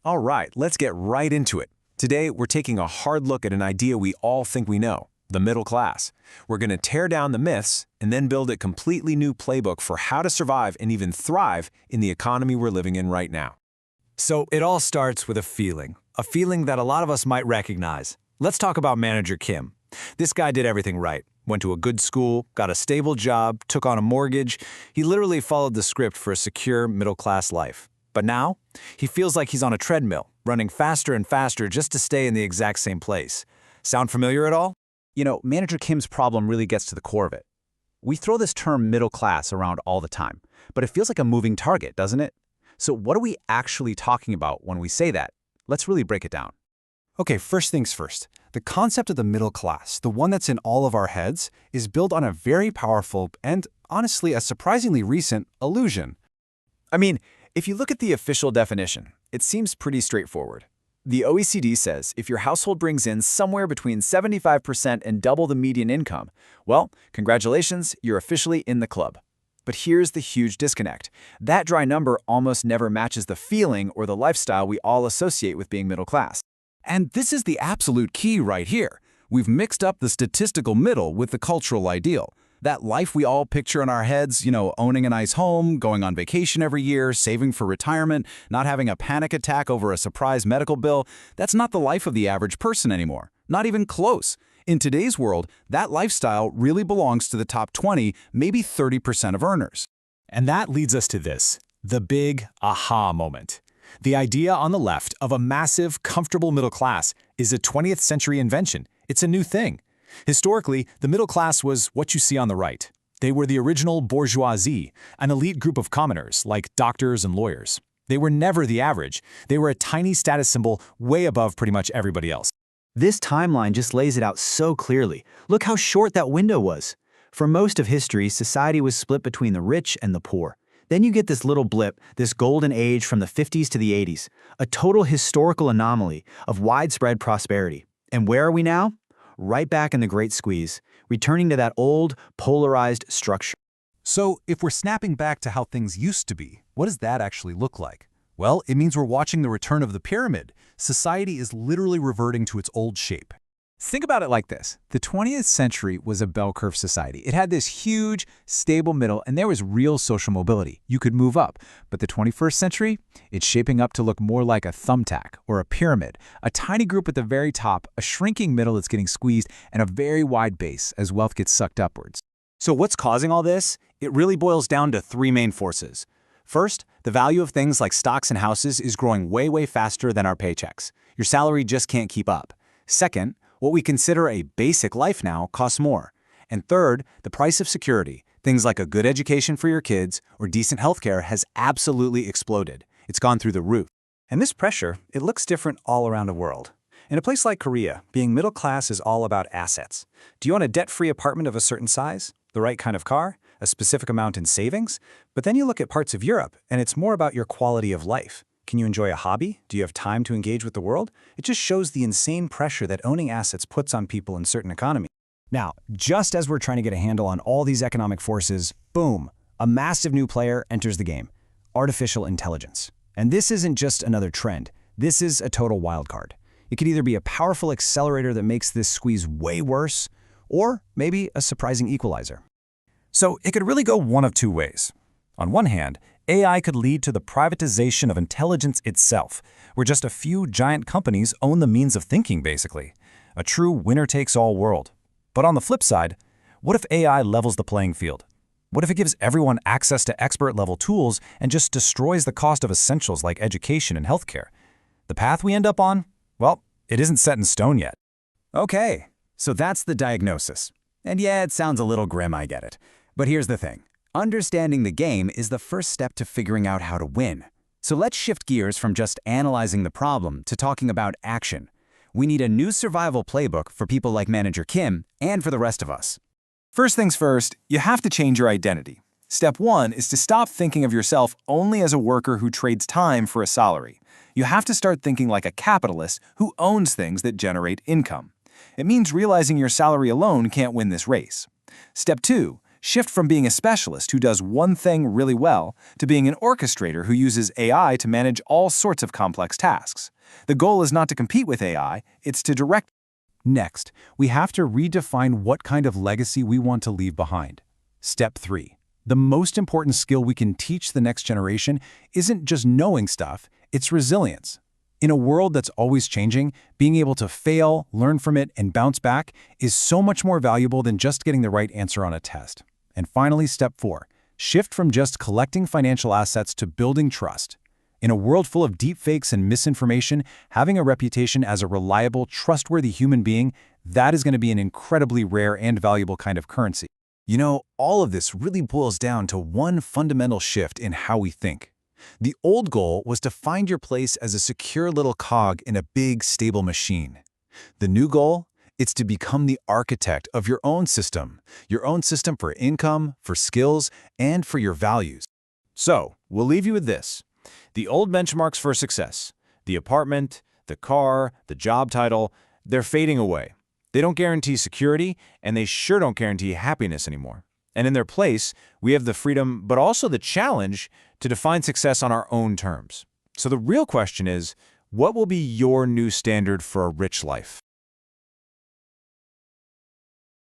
All right, let's get right into it. Today, we're taking a hard look at an idea we all think we know, the middle class. We're going to tear down the myths and then build a completely new playbook for how to survive and even thrive in the economy we're living in right now. So it all starts with a feeling that a lot of us might recognize. Let's talk about Manager Kim. This guy did everything right. Went to a good school, got a stable job, took on a mortgage. He literally followed the script for a secure middle-class life. But now, he feels like he's on a treadmill, running faster and faster just to stay in the exact same place. Sound familiar at all? Manager Kim's problem really gets to the core of it. We throw this term middle class around all the time, but it feels like a moving target, doesn't it? So what are we actually talking about when we say that? Let's really break it down. Okay, first things first. The concept of the middle class, the one that's in all of our heads, is built on a very powerful and, honestly, a surprisingly recent illusion. If you look at the official definition, it seems pretty straightforward. The OECD says if your household brings in somewhere between 75% and double the median income, well, congratulations, you're officially in the club. But here's the huge disconnect. That dry number almost never matches the feeling or the lifestyle we all associate with being middle class. And this is the absolute key right here. We've mixed up the statistical middle with the cultural ideal. That life we all picture in our heads, owning a nice home, going on vacation every year, saving for retirement, not having a panic attack over a surprise medical bill, that's not the life of the average person anymore. Not even close. In today's world, that lifestyle really belongs to the top 20, maybe 30% of earners. And that leads us to this, the big aha moment. The idea on the left of a massive, comfortable middle class is a 20th century invention. It's a new thing. Historically, the middle class was what you see on the right. They were the original bourgeoisie, an elite group of commoners like doctors and lawyers. They were never the average. They were a tiny status symbol way above pretty much everybody else. This timeline just lays it out so clearly. Look how short that window was. For most of history, society was split between the rich and the poor. Then you get this little blip, this golden age from the 50s to the 80s, a total historical anomaly of widespread prosperity. And where are we now? Right back in the Great Squeeze, returning to that old, polarized structure. So, if we're snapping back to how things used to be, what does that actually look like? Well, it means we're watching the return of the pyramid. Society is literally reverting to its old shape. Think about it like this. The 20th century was a bell curve society. It had this huge, stable middle, and there was real social mobility. You could move up. But the 21st century, it's shaping up to look more like a thumbtack or a pyramid, a tiny group at the very top, a shrinking middle that's getting squeezed, and a very wide base as wealth gets sucked upwards. So what's causing all this? It really boils down to three main forces. First, the value of things like stocks and houses is growing way faster than our paychecks. Your salary just can't keep up. Second, what we consider a basic life now costs more. And third, the price of security, things like a good education for your kids or decent healthcare, has absolutely exploded. It's gone through the roof. And this pressure, it looks different all around the world. In a place like Korea, being middle class is all about assets. Do you want a debt-free apartment of a certain size? The right kind of car? A specific amount in savings? But then you look at parts of Europe, and it's more about your quality of life. Can you enjoy a hobby? Do you have time to engage with the world? It just shows the insane pressure that owning assets puts on people in certain economies. Now, just as we're trying to get a handle on all these economic forces, boom, a massive new player enters the game, artificial intelligence. And this isn't just another trend. This is a total wildcard. It could either be a powerful accelerator that makes this squeeze way worse, or maybe a surprising equalizer. So it could really go one of two ways. On one hand, AI could lead to the privatization of intelligence itself, where just a few giant companies own the means of thinking, basically. A true winner-takes-all world. But on the flip side, what if AI levels the playing field? What if it gives everyone access to expert-level tools and just destroys the cost of essentials like education and healthcare? The path we end up on? Well, it isn't set in stone yet. Okay, so that's the diagnosis. And yeah, it sounds a little grim, I get it. But here's the thing. Understanding the game is the first step to figuring out how to win. So let's shift gears from just analyzing the problem to talking about action. We need a new survival playbook for people like Manager Kim and for the rest of us. First things first, you have to change your identity. Step one is to stop thinking of yourself only as a worker who trades time for a salary. You have to start thinking like a capitalist who owns things that generate income. It means realizing your salary alone can't win this race. Step two, Shift from being a specialist who does one thing really well to being an orchestrator who uses AI to manage all sorts of complex tasks. The goal is not to compete with AI, it's to direct. Next, we have to redefine what kind of legacy we want to leave behind. Step 3. The most important skill we can teach the next generation isn't just knowing stuff, it's resilience. In a world that's always changing, being able to fail, learn from it, and bounce back is so much more valuable than just getting the right answer on a test. And finally, step 4. Shift from just collecting financial assets to building trust. In a world full of deepfakes and misinformation, having a reputation as a reliable, trustworthy human being, that is going to be an incredibly rare and valuable kind of currency. You know, all of this really boils down to one fundamental shift in how we think. The old goal was to find your place as a secure little cog in a big, stable machine. The new goal? It's to become the architect of your own system for income, for skills, and for your values. So, we'll leave you with this. The old benchmarks for success, the apartment, the car, the job title, they're fading away. They don't guarantee security, and they sure don't guarantee happiness anymore. And in their place, we have the freedom, but also the challenge, to define success on our own terms. So the real question is, what will be your new standard for a rich life?